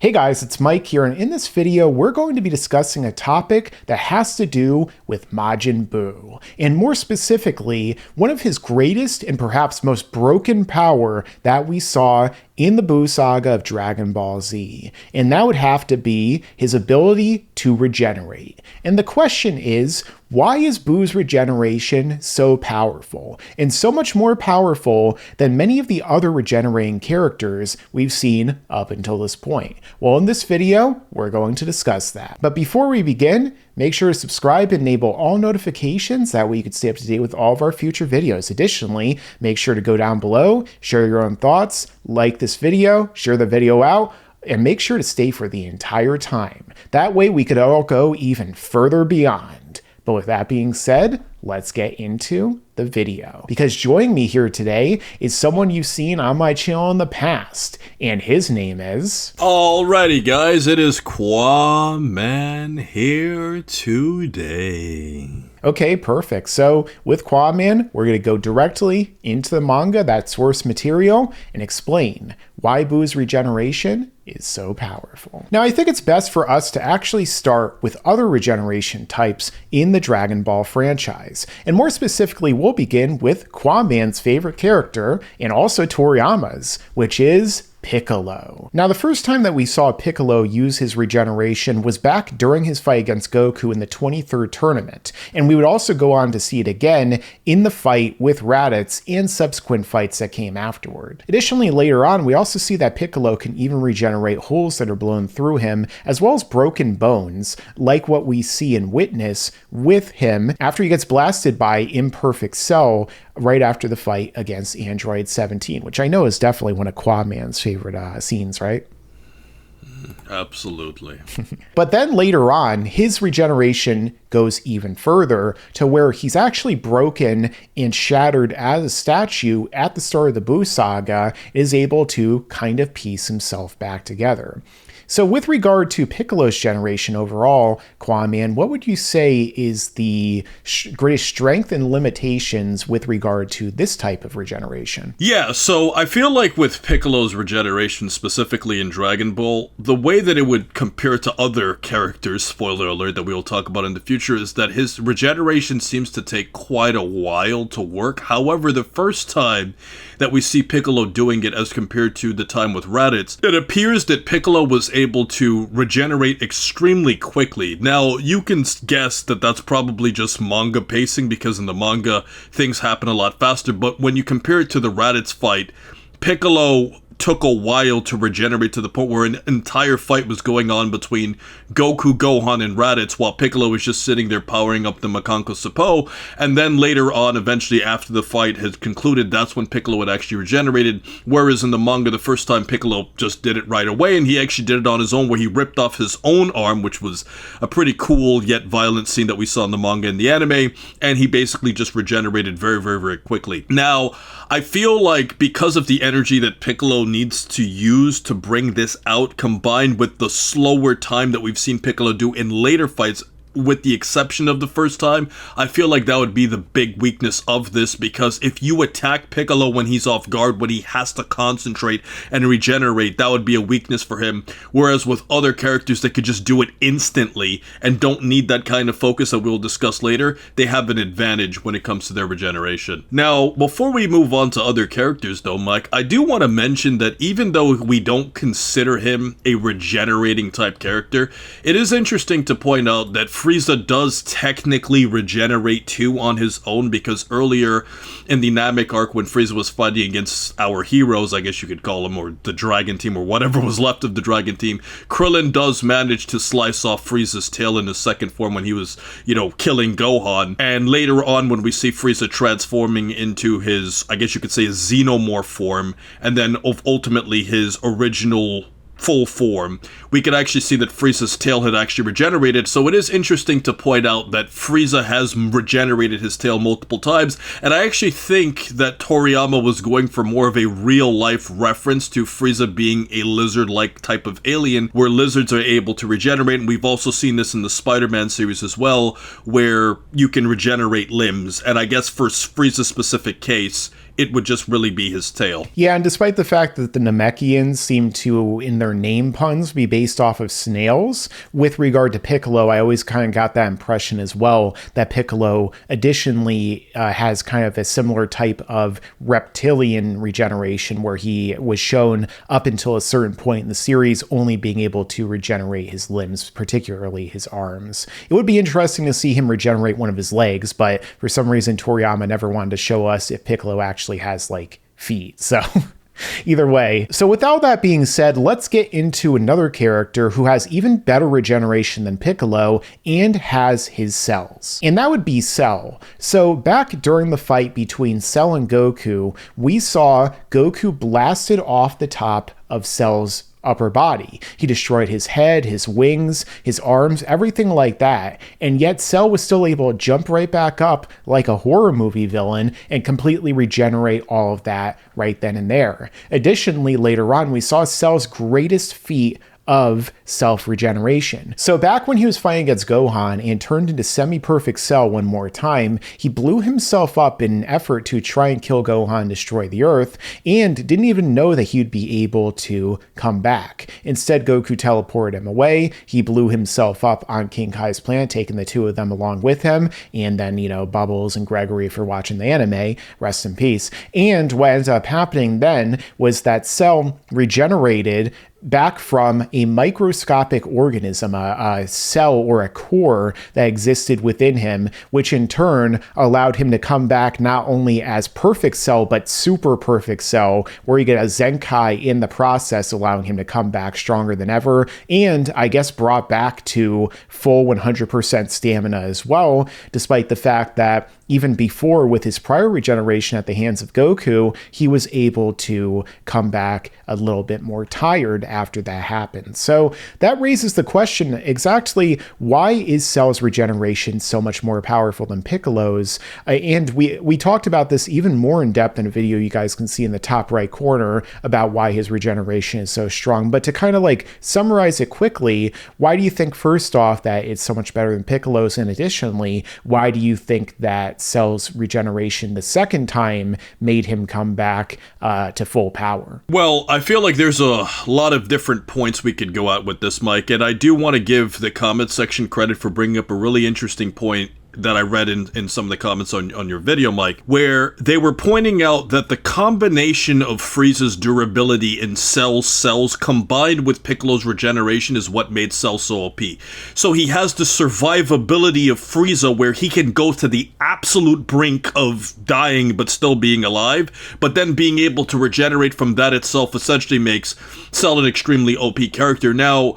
Hey guys, it's Mike here, and in this video, we're going to be discussing a topic that has to do with Majin Buu, and more specifically, one of his greatest and perhaps most broken power that we saw in the Buu saga of Dragon Ball Z, and that would have to be his ability to regenerate. And the question is, why is Buu's regeneration so powerful, and so much more powerful than many of the other regenerating characters we've seen up until this point? Well, in this video, we're going to discuss that. But before we begin, make sure to subscribe and enable all notifications, that way you can stay up to date with all of our future videos. Additionally, make sure to go down below, share your own thoughts, like this video, share the video out, and make sure to stay for the entire time. That way we could all go even further beyond. But with that being said, let's get into the video. Because joining me here today is someone you've seen on my channel in the past, and his name is... Alrighty guys, it is Quaman here today. Okay, perfect. So with Quaman, we're going to go directly into the manga, that source material, and explain why Buu's regeneration is so powerful. Now, I think it's best for us to actually start with other regeneration types in the Dragon Ball franchise. And more specifically, we'll begin with Quaman's favorite character, and also Toriyama's, which is Piccolo. Now, the first time that we saw Piccolo use his regeneration was back during his fight against Goku in the 23rd tournament, and we would also go on to see it again in the fight with Raditz and subsequent fights that came afterward. Additionally, later on, we also see that Piccolo can even regenerate holes that are blown through him, as well as broken bones, like what we see and witness with him after he gets blasted by Imperfect Cell right after the fight against Android 17, which I know is definitely one of Quaman's favorite scenes, right? Absolutely. But then later on, his regeneration goes even further to where he's actually broken and shattered as a statue at the start of the Buu saga, is able to kind of piece himself back together. So with regard to Piccolo's generation overall, Quaman, what would you say is the greatest strength and limitations with regard to this type of regeneration? Yeah, so I feel like with Piccolo's regeneration, specifically in Dragon Ball, the way that it would compare to other characters, spoiler alert, that we will talk about in the future, is that his regeneration seems to take quite a while to work. However, the first time that we see Piccolo doing it as compared to the time with Raditz, it appears that Piccolo was able to regenerate extremely quickly. Now, you can guess that that's probably just manga pacing, because in the manga, things happen a lot faster, but when you compare it to the Raditz fight, Piccolo took a while to regenerate to the point where an entire fight was going on between Goku, Gohan, and Raditz, while Piccolo was just sitting there powering up the Makanko Sapo, and then later on, eventually after the fight had concluded, that's when Piccolo had actually regenerated, whereas in the manga, the first time Piccolo just did it right away, and he actually did it on his own, where he ripped off his own arm, which was a pretty cool yet violent scene that we saw in the manga and the anime, and he basically just regenerated very, very, very quickly. Now, I feel like because of the energy that Piccolo needs to use to bring this out, combined with the slower time that we've seen Piccolo do in later fights, with the exception of the first time, I feel like that would be the big weakness of this, because if you attack Piccolo when he's off guard, when he has to concentrate and regenerate, that would be a weakness for him, whereas with other characters that could just do it instantly and don't need that kind of focus that we'll discuss later, they have an advantage when it comes to their regeneration. Now, before we move on to other characters though, Mike, I do want to mention that even though we don't consider him a regenerating type character, it is interesting to point out that Frieza does technically regenerate too on his own, because earlier in the Namek arc, when Frieza was fighting against our heroes, I guess you could call them, or the Dragon Team, or whatever was left of the Dragon Team, Krillin does manage to slice off Frieza's tail in his second form when he was, killing Gohan. And later on, when we see Frieza transforming into his, I guess you could say, his xenomorph form, and then ultimately his original full form, we could actually see that Frieza's tail had actually regenerated. So it is interesting to point out that Frieza has regenerated his tail multiple times, and I actually think that Toriyama was going for more of a real-life reference to Frieza being a lizard-like type of alien, where lizards are able to regenerate, and we've also seen this in the Spider-Man series as well, where you can regenerate limbs, and I guess for Frieza's specific case, it would just really be his tail. Yeah, and despite the fact that the Namekians seem to, in their name puns, be based off of snails, with regard to Piccolo, I always kind of got that impression as well, that Piccolo additionally has kind of a similar type of reptilian regeneration, where he was shown up until a certain point in the series only being able to regenerate his limbs, particularly his arms. It would be interesting to see him regenerate one of his legs, but for some reason Toriyama never wanted to show us if Piccolo actually has like feet. So either way. So with all that being said, let's get into another character who has even better regeneration than Piccolo and has his cells. And that would be Cell. So back during the fight between Cell and Goku, we saw Goku blasted off the top of Cell's upper body. He destroyed his head, his wings, his arms, everything like that. And yet Cell was still able to jump right back up like a horror movie villain and completely regenerate all of that right then and there. Additionally, later on, we saw Cell's greatest feat of self-regeneration. So back when he was fighting against Gohan and turned into semi-perfect Cell one more time, he blew himself up in an effort to try and kill Gohan and destroy the Earth, and didn't even know that he'd be able to come back. Instead, Goku teleported him away. He blew himself up on King Kai's planet, taking the two of them along with him, and then, Bubbles and Gregory for watching the anime, rest in peace. And what ended up happening then was that Cell regenerated back from a microscopic organism, a cell or a core that existed within him, which in turn allowed him to come back not only as perfect Cell, but super perfect Cell, where you get a Zenkai in the process, allowing him to come back stronger than ever, and I guess brought back to full 100% stamina as well, despite the fact that even before, with his prior regeneration at the hands of Goku, he was able to come back a little bit more tired after that happened. So that raises the question, exactly why is Cell's regeneration so much more powerful than Piccolo's? And we talked about this even more in depth in a video you guys can see in the top right corner about why his regeneration is so strong. But to kind of like summarize it quickly, why do you think first off that it's so much better than Piccolo's? And additionally, why do you think that Cell's regeneration the second time made him come back to full power? Well, I feel like there's a lot of different points we could go at with this, Mike, and I do want to give the comment section credit for bringing up a really interesting point that I read in some of the comments on your video, Mike, where they were pointing out that the combination of Frieza's durability in Cell's cells combined with Piccolo's regeneration is what made Cell so OP. So he has the survivability of Frieza, where he can go to the absolute brink of dying but still being alive, but then being able to regenerate from that itself essentially makes Cell an extremely OP character. Now,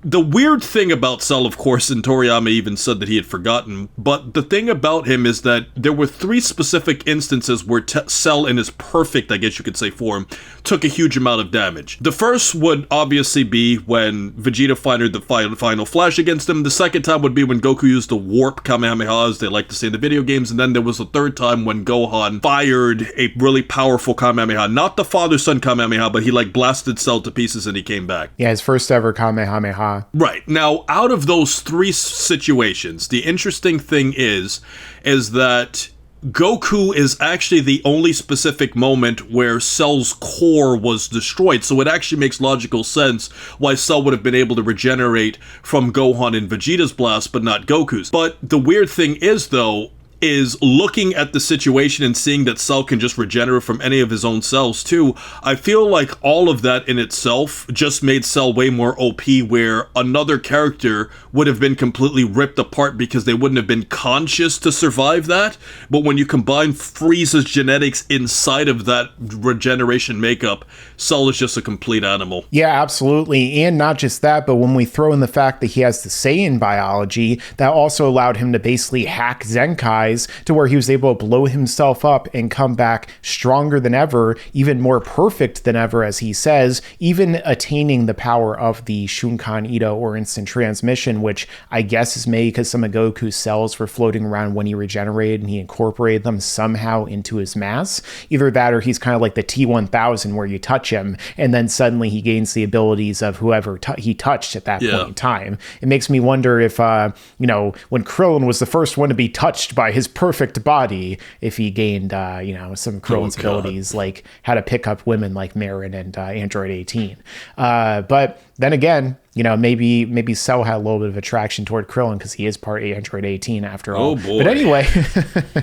the weird thing about Cell, of course, and Toriyama even said that he had forgotten, but the thing about him is that there were 3 specific instances where Cell, in his perfect, I guess you could say, form, took a huge amount of damage. The first would obviously be when Vegeta fired the final flash against him. The second time would be when Goku used the warp Kamehameha, as they like to say in the video games, and then there was a third time when Gohan fired a really powerful Kamehameha. Not the father-son Kamehameha, but he like blasted Cell to pieces and he came back. Yeah, his first ever Kamehameha. Right. Now, out of those 3 situations, the interesting thing is that Goku is actually the only specific moment where Cell's core was destroyed, so it actually makes logical sense why Cell would have been able to regenerate from Gohan and Vegeta's blast, but not Goku's. But the weird thing is, though, is looking at the situation and seeing that Cell can just regenerate from any of his own cells too, I feel like all of that in itself just made Cell way more OP, where another character would have been completely ripped apart because they wouldn't have been conscious to survive that. But when you combine Frieza's genetics inside of that regeneration makeup, Cell is just a complete animal. Yeah, absolutely. And not just that, but when we throw in the fact that he has the Saiyan biology, that also allowed him to basically hack Zenkai to where he was able to blow himself up and come back stronger than ever, even more perfect than ever, as he says, even attaining the power of the Shunkan Ito, or instant transmission, which I guess is made because some of Goku's cells were floating around when he regenerated and he incorporated them somehow into his mass. Either that or he's kind of like the T-1000, where you touch him and then suddenly he gains the abilities of whoever he touched at that point in time. It makes me wonder if, when Krillin was the first one to be touched by his perfect body if he gained, some Krillin's abilities, like how to pick up women like Marin and Android 18. But then again, maybe Cell had a little bit of attraction toward Krillin because he is part Android 18 after all. Oh boy. But anyway.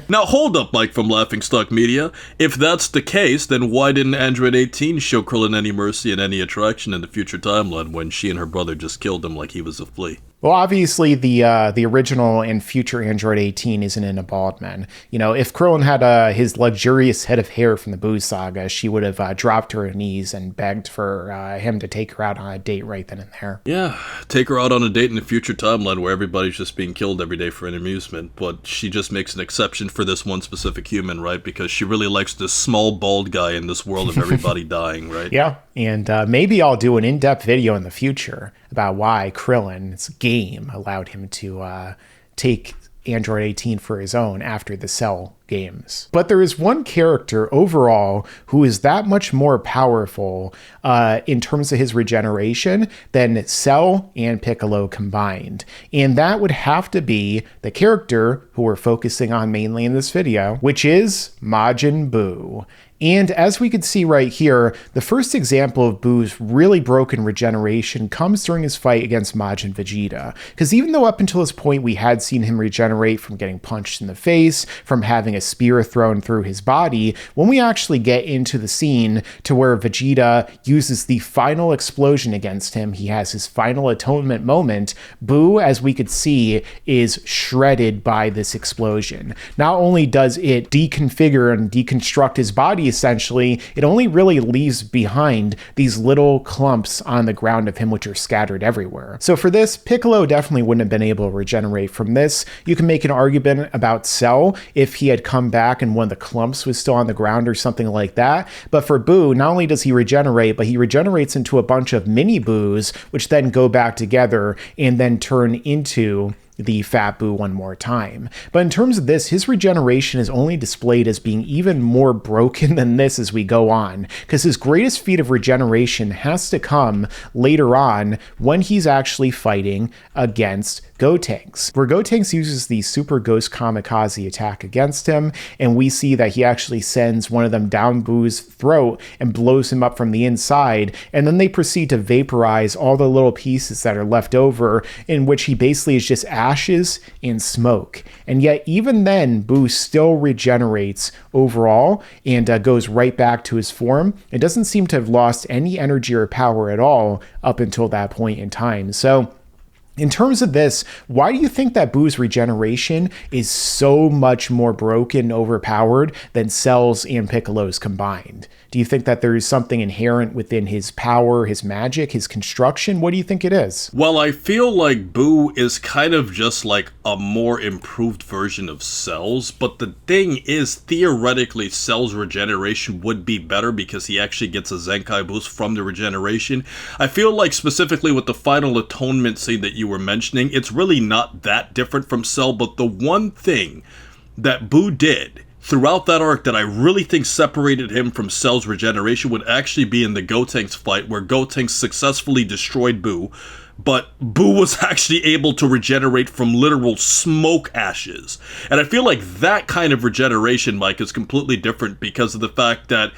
Now hold up, Mike from Laughingstock Media. If that's the case, then why didn't Android 18 show Krillin any mercy and any attraction in the future timeline when she and her brother just killed him like he was a flea? Well, obviously, the original and future Android 18 isn't in a bald man. If Krillin had his luxurious head of hair from the Buu saga, she would have dropped to her knees and begged for him to take her out on a date right then and there. Yeah, take her out on a date in the future timeline where everybody's just being killed every day for an amusement, but she just makes an exception for this one specific human, right? Because she really likes this small bald guy in this world of everybody dying, right? Yeah, and maybe I'll do an in-depth video in the future about why Krillin's game allowed him to take Android 18 for his own after the Cell games. But there is one character overall who is that much more powerful in terms of his regeneration than Cell and Piccolo combined. And that would have to be the character who we're focusing on mainly in this video, which is Majin Buu. And as we could see right here, the first example of Buu's really broken regeneration comes during his fight against Majin Vegeta. Because even though up until this point we had seen him regenerate from getting punched in the face, from having a spear thrown through his body, when we actually get into the scene to where Vegeta uses the final explosion against him, he has his final atonement moment, Buu, as we could see, is shredded by this explosion. Not only does it deconfigure and deconstruct his body, essentially, it only really leaves behind these little clumps on the ground of him, which are scattered everywhere. So for this, Piccolo definitely wouldn't have been able to regenerate from this. You can make an argument about Cell if he had come back and one of the clumps was still on the ground or something like that. But for Buu, not only does he regenerate, but he regenerates into a bunch of mini Buus, which then go back together and then turn into the Fat Buu one more time. But in terms of this, his regeneration is only displayed as being even more broken than this as we go on, because his greatest feat of regeneration has to come later on when he's actually fighting against Gotenks, where Gotenks uses the Super Ghost Kamikaze attack against him, and we see that he actually sends one of them down Buu's throat and blows him up from the inside, and then they proceed to vaporize all the little pieces that are left over, in which he basically is just ashes and smoke. And yet even then, Buu still regenerates overall and goes right back to his form. It doesn't seem to have lost any energy or power at all up until that point in time. So in terms of this, why do you think that Buu's regeneration is so much more broken and overpowered than Cell's and Piccolo's combined? Do you think that there is something inherent within his power, his magic, his construction? What do you think it is? Well, I feel like Buu is kind of just like a more improved version of Cell's, but the thing is, theoretically, Cell's regeneration would be better because he actually gets a Zenkai boost from the regeneration. I feel like specifically with the final atonement scene that you were mentioning, it's really not that different from Cell, but the one thing that Buu did throughout that arc that I really think separated him from Cell's regeneration would actually be in the Gotenks fight, where Gotenks successfully destroyed Buu, but Buu was actually able to regenerate from literal smoke ashes. And I feel like that kind of regeneration, Mike, is completely different because of the fact that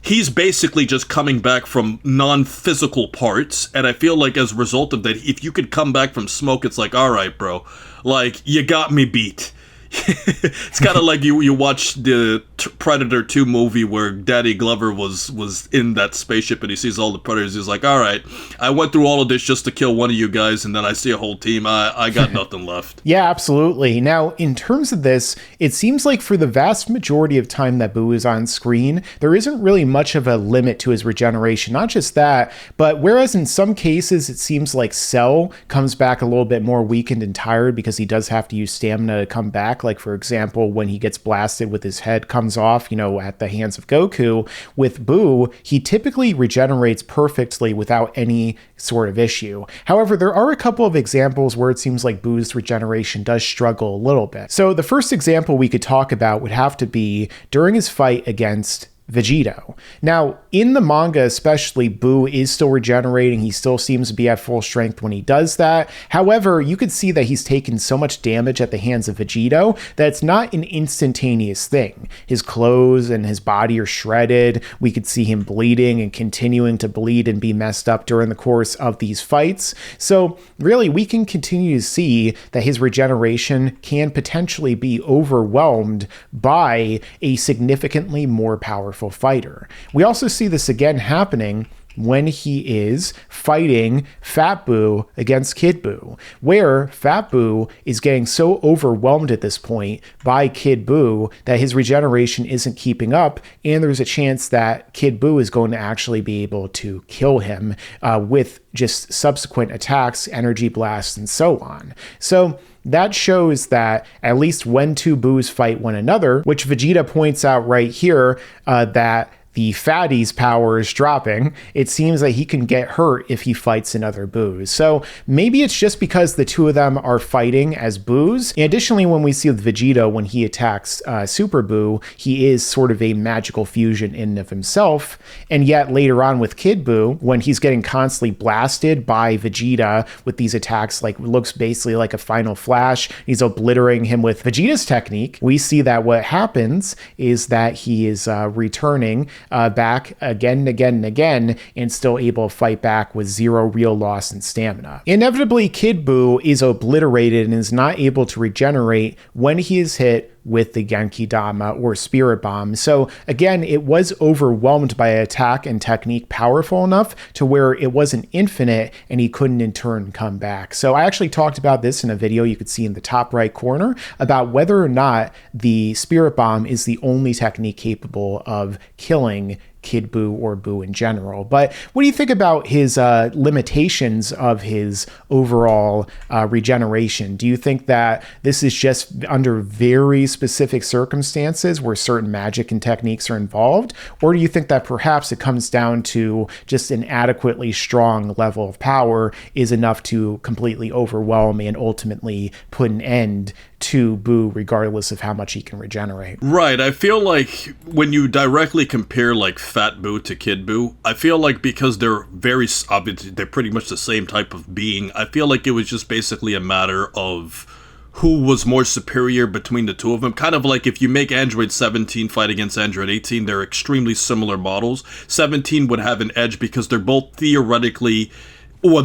he's basically just coming back from non-physical parts, and I feel like as a result of that, if you could come back from smoke, it's like, alright, bro, like, you got me beat. It's kind of like you watch the Predator 2 movie where Danny Glover was in that spaceship and he sees all the predators. He's like, all right, I went through all of this just to kill one of you guys, and then I see a whole team. I got nothing left. Yeah, absolutely. Now, in terms of this, it seems like for the vast majority of time that Buu is on screen, there isn't really much of a limit to his regeneration. Not just that, but whereas in some cases it seems like Cell comes back a little bit more weakened and tired because he does have to use stamina to come back. Like, for example, when he gets blasted with his head comes off, at the hands of Goku, with Buu, he typically regenerates perfectly without any sort of issue. However, there are a couple of examples where it seems like Buu's regeneration does struggle a little bit. So the first example we could talk about would have to be during his fight against Vegito. Now, in the manga especially, Buu is still regenerating. He still seems to be at full strength when he does that. However, you could see that he's taken so much damage at the hands of Vegito that it's not an instantaneous thing. His clothes and his body are shredded. We could see him bleeding and continuing to bleed and be messed up during the course of these fights. So really, we can continue to see that his regeneration can potentially be overwhelmed by a significantly more powerful fighter. We also see this again happening when he is fighting Fat Buu against Kid Buu, where Fat Buu is getting so overwhelmed at this point by Kid Buu that his regeneration isn't keeping up, and there's a chance that Kid Buu is going to actually be able to kill him with just subsequent attacks, energy blasts, and so on. So that shows that at least when two Boos fight one another, which Vegeta points out right here, that the fatty's power is dropping, it seems that he can get hurt if he fights another Boos. So maybe it's just because the two of them are fighting as Boos. And additionally, when we see with Vegeta, when he attacks Super Buu, he is sort of a magical fusion in and of himself. And yet later on with Kid Buu, when he's getting constantly blasted by Vegeta with these attacks, like looks basically like a final flash, he's obliterating him with Vegeta's technique, we see that what happens is that he is returning back again and again and again, and still able to fight back with zero real loss in stamina. Inevitably, Kid Buu is obliterated and is not able to regenerate when he is hit with the Genki Dama or Spirit Bomb. So again, it was overwhelmed by attack and technique powerful enough to where it wasn't infinite and he couldn't in turn come back. So I actually talked about this in a video you could see in the top right corner about whether or not the Spirit Bomb is the only technique capable of killing Kid Buu or Buu in general. But what do you think about his limitations of his overall regeneration? Do you think that this is just under very specific circumstances where certain magic and techniques are involved? Or do you think that perhaps it comes down to just an adequately strong level of power is enough to completely overwhelm and ultimately put an end to Buu regardless of how much he can regenerate? Right, I feel like when you directly compare like Fat Buu to Kid Buu, I feel like because they're very obviously they're pretty much the same type of being, I feel like it was just basically a matter of who was more superior between the two of them. Kind of like if you make Android 17 fight against Android 18, they're extremely similar models. 17 would have an edge because they're both theoretically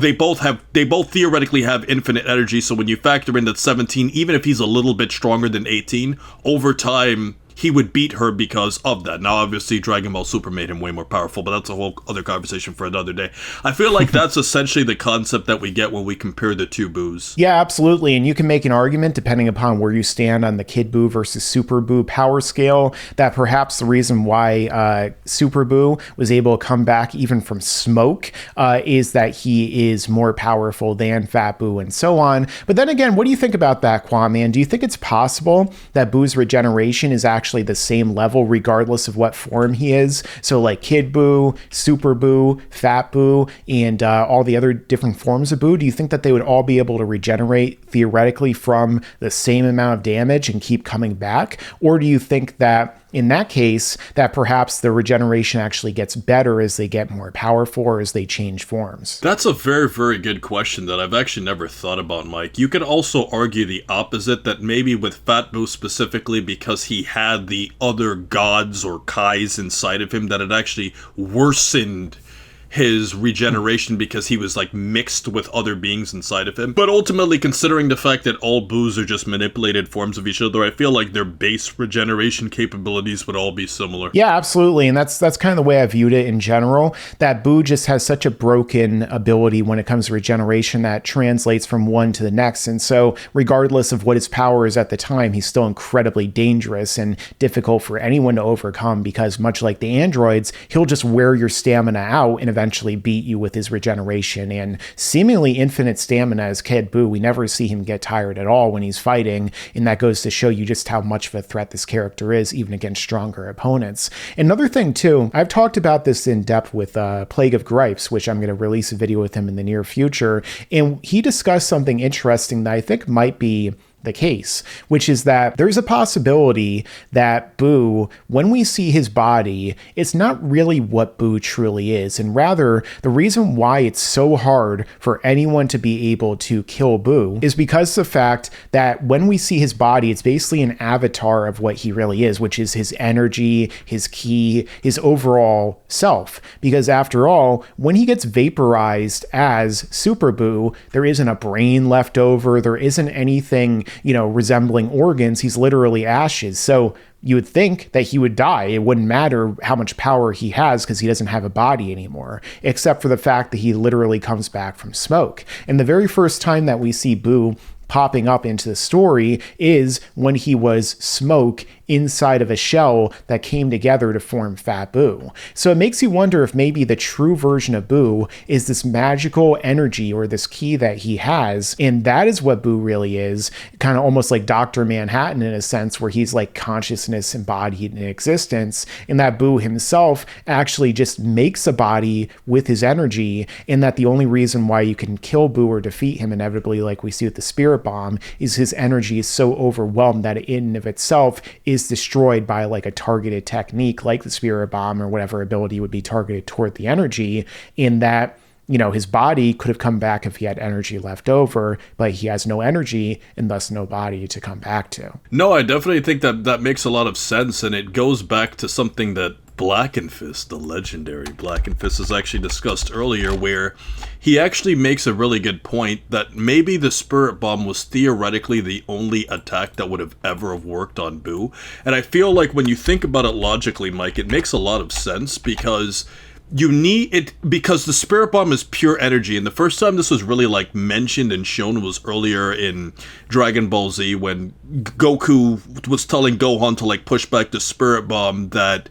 they both theoretically have infinite energy, so when you factor in that 17, even if he's a little bit stronger than 18, over time, he would beat her because of that. Now, obviously, Dragon Ball Super made him way more powerful, but that's a whole other conversation for another day. I feel like that's essentially the concept that we get when we compare the two Boos. Yeah, absolutely. And you can make an argument, depending upon where you stand on the Kid Buu versus Super Buu power scale, that perhaps the reason why Super Buu was able to come back even from smoke is that he is more powerful than Fat Buu and so on. But then again, what do you think about that, Kwame? Do you think it's possible that Buu's regeneration is actually the same level regardless of what form he is? So like Kid Buu, Super Buu, Fat Buu, and all the other different forms of Buu, do you think that they would all be able to regenerate theoretically from the same amount of damage and keep coming back? Or do you think that in that case, that perhaps the regeneration actually gets better as they get more powerful or as they change forms? That's a very, very good question that I've actually never thought about, Mike. You could also argue the opposite, that maybe with Fat Buu specifically, because he had the other gods or Kais inside of him, that it actually worsened his regeneration because he was like mixed with other beings inside of him. But ultimately, considering the fact that all Boos are just manipulated forms of each other, I feel like their base regeneration capabilities would all be similar. Yeah, absolutely. And that's kind of the way I viewed it in general, that Buu just has such a broken ability when it comes to regeneration that translates from one to the next. And so regardless of what his power is at the time, he's still incredibly dangerous and difficult for anyone to overcome, because much like the androids, he'll just wear your stamina out and eventually beat you with his regeneration. And seemingly infinite stamina as Kid Buu, we never see him get tired at all when he's fighting, and that goes to show you just how much of a threat this character is, even against stronger opponents. Another thing too, I've talked about this in depth with Plague of Gripes, which I'm going to release a video with him in the near future, and he discussed something interesting that I think might be the case, which is that there's a possibility that Buu, when we see his body, it's not really what Buu truly is, and rather the reason why it's so hard for anyone to be able to kill Buu is because of the fact that when we see his body, it's basically an avatar of what he really is, which is his energy, his ki, his overall self. Because after all, when he gets vaporized as Super Buu, there isn't a brain left over, there isn't anything, resembling organs. He's literally ashes. So you would think that he would die. It wouldn't matter how much power he has because he doesn't have a body anymore, except for the fact that he literally comes back from smoke. And the very first time that we see Buu popping up into the story is when he was smoke inside of a shell that came together to form Fat Buu. So it makes you wonder if maybe the true version of Buu is this magical energy or this key that he has, and that is what Buu really is, kind of almost like Dr. Manhattan in a sense, where he's like consciousness embodied in existence, and that Buu himself actually just makes a body with his energy, and that the only reason why you can kill Buu or defeat him inevitably, like we see with the Spirit Bomb, is his energy is so overwhelmed that it in and of itself is destroyed by like a targeted technique like the Spirit Bomb or whatever ability would be targeted toward the energy, in that his body could have come back if he had energy left over, but he has no energy and thus no body to come back to. No, I definitely think that makes a lot of sense, and it goes back to something that Blackenfist, the legendary Blackenfist, is actually discussed earlier, where he actually makes a really good point that maybe the Spirit Bomb was theoretically the only attack that would have ever have worked on Buu. And I feel like when you think about it logically, Mike, it makes a lot of sense, because you need it, because the Spirit Bomb is pure energy, and the first time this was really like mentioned and shown was earlier in Dragon Ball Z, when Goku was telling Gohan to like push back the Spirit Bomb that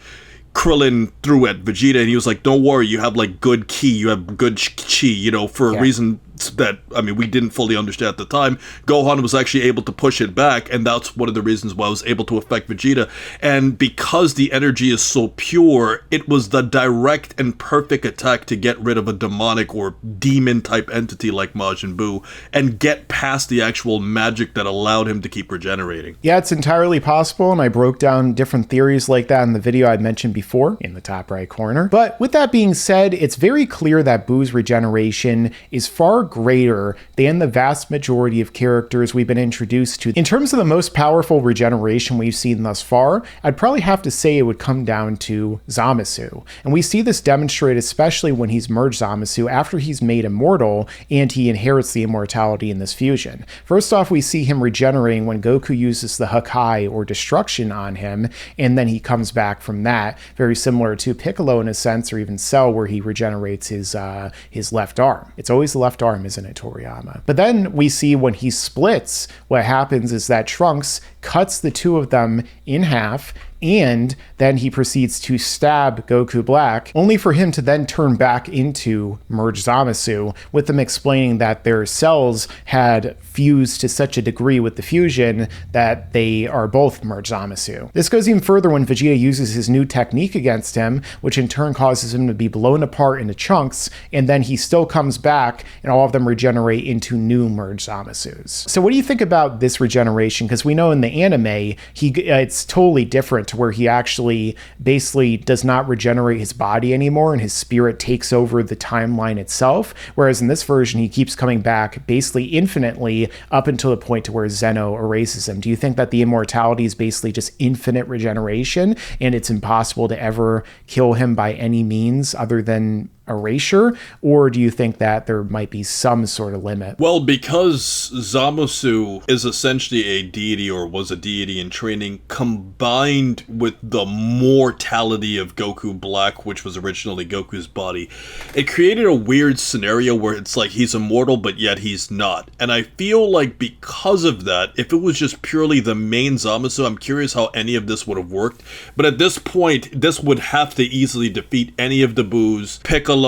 Krillin threw at Vegeta, and he was like, don't worry, you have like good ki, you have good chi, for a reason that, we didn't fully understand at the time. Gohan was actually able to push it back, and that's one of the reasons why it was able to affect Vegeta. And because the energy is so pure, it was the direct and perfect attack to get rid of a demonic or demon type entity like Majin Buu and get past the actual magic that allowed him to keep regenerating. Yeah, it's entirely possible, and I broke down different theories like that in the video I mentioned before in the top right corner. But with that being said, it's very clear that Buu's regeneration is far greater than the vast majority of characters we've been introduced to. In terms of the most powerful regeneration we've seen thus far, I'd probably have to say it would come down to Zamasu. And we see this demonstrated especially when he's merged Zamasu after he's made immortal and he inherits the immortality in this fusion. First off, we see him regenerating when Goku uses the Hakai or destruction on him, and then he comes back from that, very similar to Piccolo in a sense, or even Cell, where he regenerates his left arm. It's always the left arm, isn't it, Toriyama? But then we see when he splits, what happens is that Trunks cuts the two of them in half, and then he proceeds to stab Goku Black, only for him to then turn back into merged Zamasu, with them explaining that their cells had fused to such a degree with the fusion that they are both merged Zamasu. This goes even further when Vegeta uses his new technique against him, which in turn causes him to be blown apart into chunks, and then he still comes back and all of them regenerate into new merged Zamasus. So what do you think about this regeneration? Because we know in the anime, it's totally different, to where he actually basically does not regenerate his body anymore and his spirit takes over the timeline itself, whereas in this version he keeps coming back basically infinitely up until the point to where Zeno erases him. Do you think that the immortality is basically just infinite regeneration and it's impossible to ever kill him by any means other than erasure, or do you think that there might be some sort of limit? Well, because Zamasu is essentially a deity, or was a deity in training, combined with the mortality of Goku Black, which was originally Goku's body, it created a weird scenario where it's like he's immortal, but yet he's not. And I feel like because of that, if it was just purely the main Zamasu, I'm curious how any of this would have worked. But at this point, this would have to easily defeat any of the Buus, Piccolo,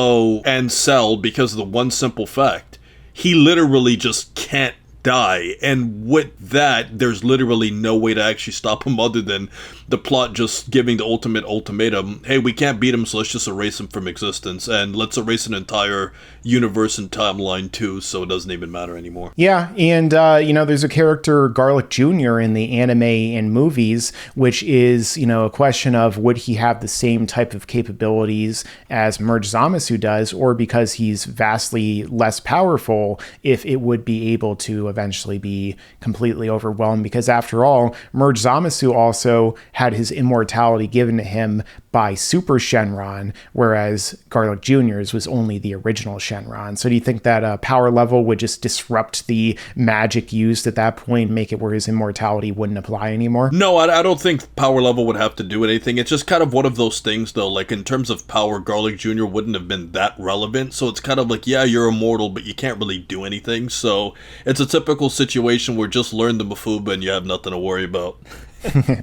and Cell, because of the one simple fact: he literally just can't die. And with that, there's literally no way to actually stop him other than the plot just giving the ultimate ultimatum. Hey, we can't beat him, so let's just erase him from existence. And let's erase an entire universe and timeline too, so it doesn't even matter anymore. Yeah, and there's a character, Garlic Jr., in the anime and movies, which is, a question of would he have the same type of capabilities as Merge Zamasu does, or because he's vastly less powerful, if it would be able to eventually be completely overwhelmed, because after all, Merge Zamasu also had his immortality given to him by Super Shenron, whereas Garlic Jr.'s was only the original Shenron. So do you think that power level would just disrupt the magic used at that point, make it where his immortality wouldn't apply anymore? No, I don't think power level would have to do anything. It's just kind of one of those things, though. Like, in terms of power, Garlic Jr. wouldn't have been that relevant. So it's kind of like, yeah, you're immortal, but you can't really do anything. So it's a typical situation where just learn the Mafuba and you have nothing to worry about.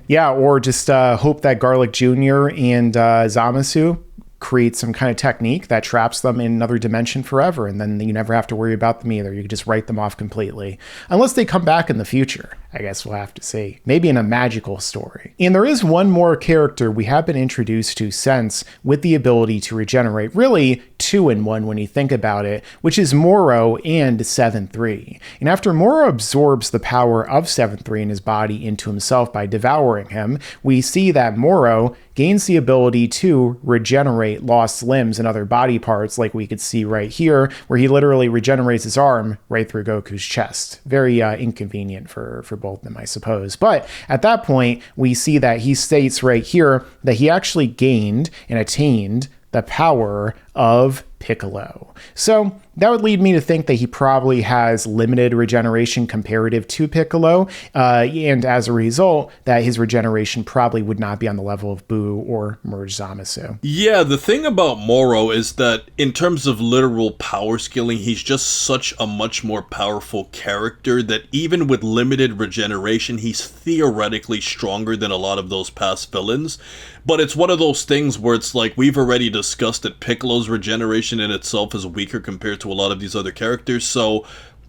Yeah, or just hope that Garlic Jr. and Zamasu create some kind of technique that traps them in another dimension forever, and then you never have to worry about them either. You can just write them off completely. Unless they come back in the future. I guess we'll have to see. Maybe in a magical story. And there is one more character we have been introduced to since with the ability to regenerate, really 2 in 1 when you think about it, which is Moro and 7-3. And after Moro absorbs the power of 7-3 in his body into himself by devouring him, we see that Moro gains the ability to regenerate lost limbs and other body parts, like we could see right here, where he literally regenerates his arm right through Goku's chest. Very inconvenient for both of them, I suppose. But at that point, we see that he states right here that he actually gained and attained the power of Piccolo. So that would lead me to think that he probably has limited regeneration comparative to Piccolo, and as a result, that his regeneration probably would not be on the level of Buu or Merge Zamasu. Yeah, the thing about Moro is that in terms of literal power scaling, he's just such a much more powerful character that even with limited regeneration, he's theoretically stronger than a lot of those past villains. But it's one of those things where it's like, we've already discussed that Piccolo's regeneration in itself is weaker compared to a lot of these other characters, so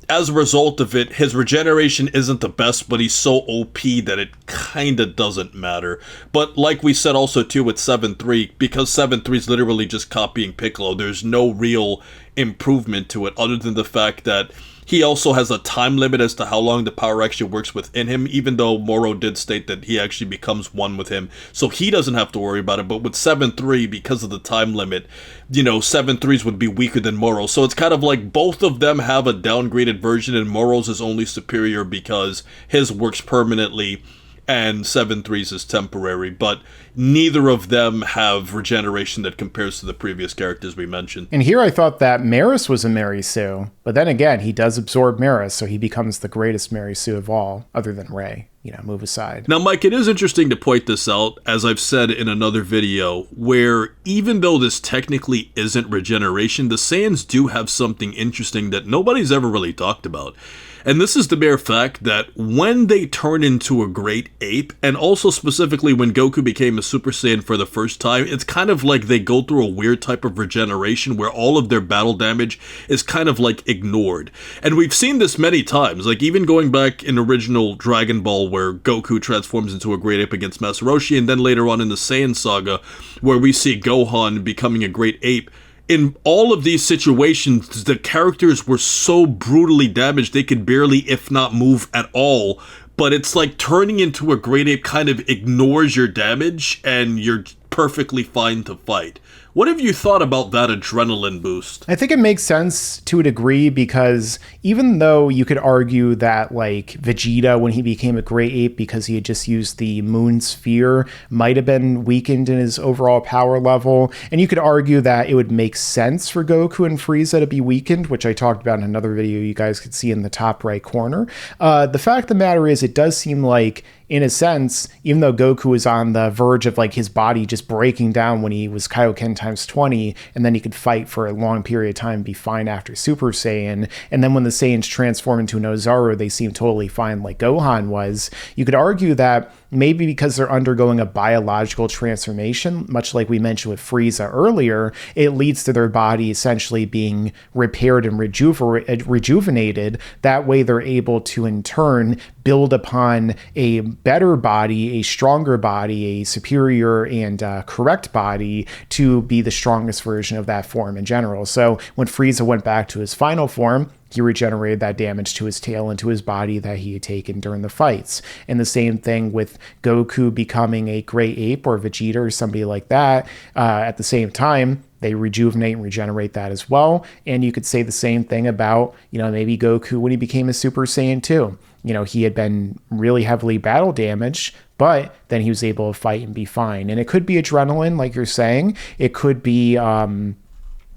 as a result of it, his regeneration isn't the best, but he's so OP that it kinda doesn't matter. But like we said also too with 7-3, because 7-3 is literally just copying Piccolo, there's no real improvement to it other than the fact that he also has a time limit as to how long the power actually works within him, even though Moro did state that he actually becomes one with him, so he doesn't have to worry about it. But with 7-3, because of the time limit, 7-3s would be weaker than Moro. So it's kind of like both of them have a downgraded version, and Moro's is only superior because his works permanently and 7-3's is temporary, but neither of them have regeneration that compares to the previous characters we mentioned. And here I thought that Maris was a Marisu, but then again, he does absorb Maris, so he becomes the greatest Marisu of all, other than Rei. Move aside. Now, Mike, it is interesting to point this out, as I've said in another video, where even though this technically isn't regeneration, the Saiyans do have something interesting that nobody's ever really talked about. And this is the mere fact that when they turn into a great ape, and also specifically when Goku became a Super Saiyan for the first time, it's kind of like they go through a weird type of regeneration where all of their battle damage is kind of like ignored. And we've seen this many times, like even going back in original Dragon Ball where Goku transforms into a great ape against Master Roshi, and then later on in the Saiyan saga where we see Gohan becoming a great ape. In all of these situations, the characters were so brutally damaged they could barely, if not move at all. But it's like turning into a great ape kind of ignores your damage and you're perfectly fine to fight. What have you thought about that adrenaline boost? I think it makes sense to a degree, because even though you could argue that like Vegeta, when he became a great ape because he had just used the moon sphere, might have been weakened in his overall power level, and you could argue that it would make sense for Goku and Frieza to be weakened, which I talked about in another video you guys could see in the top right corner. The fact of the matter is, it does seem like, in a sense, even though Goku was on the verge of like his body just breaking down when he was Kaioken times 20, and then he could fight for a long period of time and be fine after Super Saiyan, and then when the Saiyans transform into an Ozaru, they seem totally fine like Gohan was, you could argue that maybe because they're undergoing a biological transformation, much like we mentioned with Frieza earlier, it leads to their body essentially being repaired and rejuvenated. That way they're able to in turn build upon a better body, a stronger body, a superior and correct body to be the strongest version of that form in general. So when Frieza went back to his final form, he regenerated that damage to his tail and to his body that he had taken during the fights. And the same thing with Goku becoming a great ape or Vegeta or somebody like that. At the same time, they rejuvenate and regenerate that as well. And you could say the same thing about, maybe Goku when he became a Super Saiyan 2. He had been really heavily battle damaged, but then he was able to fight and be fine. And it could be adrenaline, like you're saying. It could be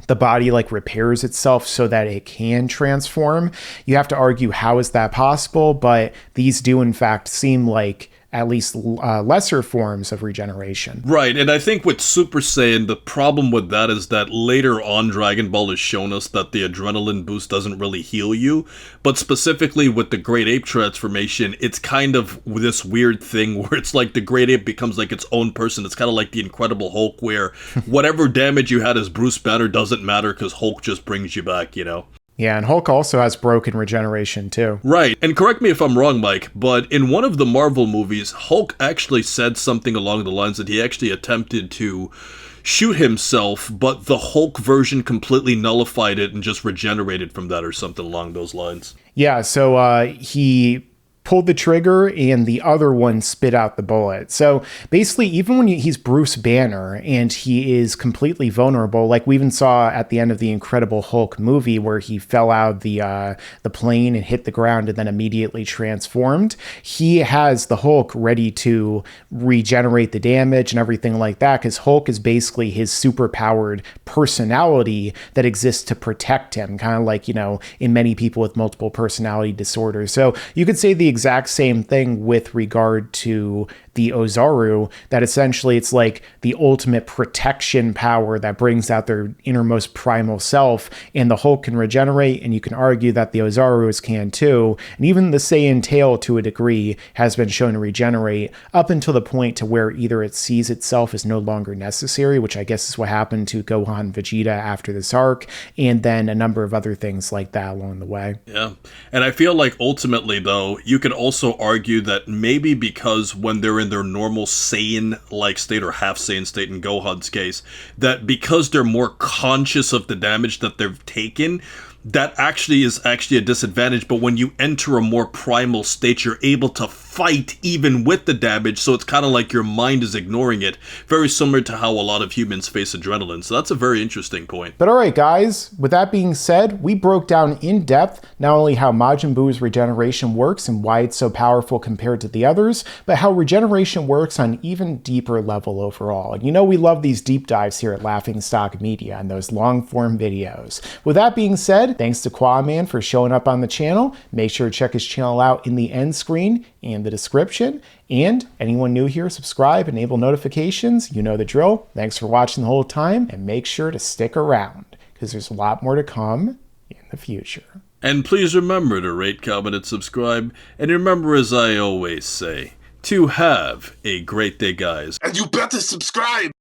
the body repairs itself so that it can transform. You have to argue, how is that possible? But these do in fact seem like at least lesser forms of regeneration. Right, and I think with Super Saiyan, the problem with that is that later on Dragon Ball has shown us that the adrenaline boost doesn't really heal you, but specifically with the Great Ape transformation, it's kind of this weird thing where it's like the Great Ape becomes like its own person. It's kind of like the Incredible Hulk, where whatever damage you had as Bruce Banner doesn't matter because Hulk just brings you back, Yeah, and Hulk also has broken regeneration too. Right, and correct me if I'm wrong, Mike, but in one of the Marvel movies, Hulk actually said something along the lines that he actually attempted to shoot himself, but the Hulk version completely nullified it and just regenerated from that or something along those lines. Yeah, so he pulled the trigger and the other one spit out the bullet. So basically, even when he's Bruce Banner and he is completely vulnerable, like we even saw at the end of the Incredible Hulk movie where he fell out of the plane and hit the ground and then immediately transformed, he has the Hulk ready to regenerate the damage and everything like that, because Hulk is basically his superpowered personality that exists to protect him, kind of like, in many people with multiple personality disorders. So you could say the exact same thing with regard to the Ozaru, that essentially it's like the ultimate protection power that brings out their innermost primal self, and the Hulk can regenerate, and you can argue that the Ozarus can too, and even the Saiyan tail to a degree has been shown to regenerate up until the point to where either it sees itself as no longer necessary, which I guess is what happened to Gohan and Vegeta after this arc, and then a number of other things like that along the way. Yeah, and I feel like ultimately though, you could also argue that maybe because when they're in their normal Saiyan-like state or half Saiyan state in Gohan's case, that because they're more conscious of the damage that they've taken, that actually is a disadvantage. But when you enter a more primal state, you're able to fight even with the damage, so it's kind of like your mind is ignoring it. Very similar to how a lot of humans face adrenaline, so that's a very interesting point. But alright guys, with that being said, we broke down in depth not only how Majin Buu's regeneration works and why it's so powerful compared to the others, but how regeneration works on an even deeper level overall. And we love these deep dives here at Laughingstock Media and those long form videos. With that being said, thanks to Quaman for showing up on the channel. Make sure to check his channel out in the end screen and the description. And anyone new here, subscribe, enable notifications. You know the drill. Thanks for watching the whole time, and make sure to stick around because there's a lot more to come in the future. And please remember to rate, comment, and subscribe. And remember, as I always say, to have a great day, guys. And you better subscribe!